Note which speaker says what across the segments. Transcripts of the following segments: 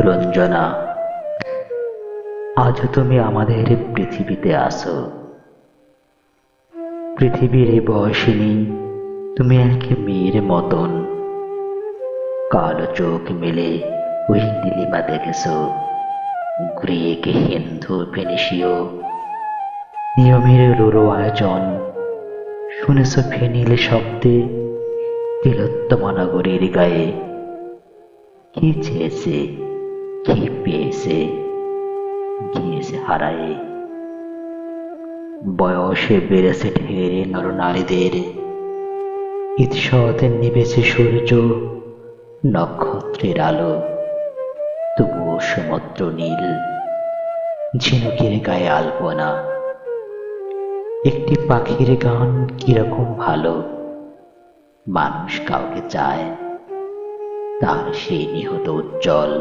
Speaker 1: রঞ্জনা, আজ তুমি আমাদের পৃথিবীতে আসো। পৃথিবীর এই বয়সিনী তুমি এক মেয়ের মতন। কালো চোখ মেলে ওই নীলিমা দেখেছ, গ্রিক, হিন্দু, ফেনিসীয় নিয়মের রোরো আয়োজন শুনেছ ফেনিল শব্দে তিলোত্তমা নগরীর গায়ে। কি চেয়েছে, কি পেয়েছে, গিয়েছে হারায়ে। বয়সে বেড়েছে ঢের নরনারীদের, ঈষৎ নিবেছে সূর্য, নক্ষত্রের আলো, তবুও সমুদ্র নীল, ঝিনুকের গায়ে আলপনা। একটি পাখির গান কিরকম ভালো, মানুষ কাউকে চায়, তার সেই নিহত উজ্জ্বল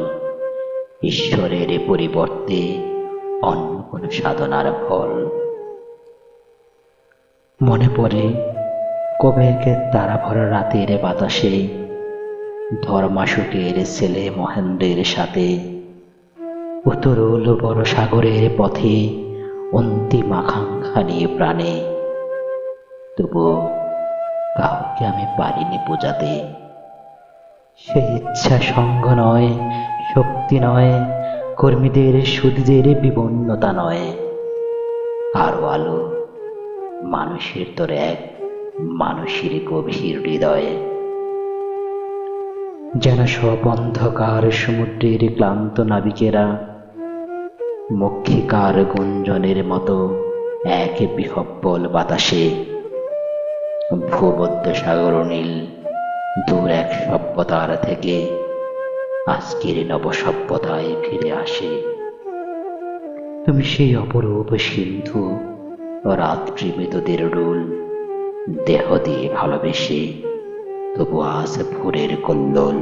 Speaker 1: ঈশ্বরের পরিবর্তে অন্য কোনো সাধনার ফল। মনে পড়ে কবে একে তারা ভরা রাতের বাতাসে ধর্মাশোকের ছেলে মহেন্দ্রের সাথে উতরুল বড় সাগরের পথে অন্তিম আকাঙ্ক্ষা নিয়ে প্রাণে। তবুও কাউকে আমি পারিনি বোঝাতে। সেই ইচ্ছা সঙ্গ নয়, শক্তি নয়, কর্মীদের সুদীদের বিবন্নতা নয়, আরো আলো মানুষের তোর এক মানুষের গভীর হৃদয়ে। যেন সব অন্ধকার সমুদ্রের ক্লান্ত নাবিকেরা মক্ষিকার গুঞ্জনের মতো এক বিহব্বল বাতাসে ভূমধ্য সাগর নীল দূর এক সভ্যতার থেকে আজকের নবসভ্যতায় ফিরে আসে। তুমি সেই অপরূপ সিন্ধু, রাত্রি মৃতদের রুল, দেহ দিয়ে ভালোবেসে তবু আজ ভোরের কল্লোল।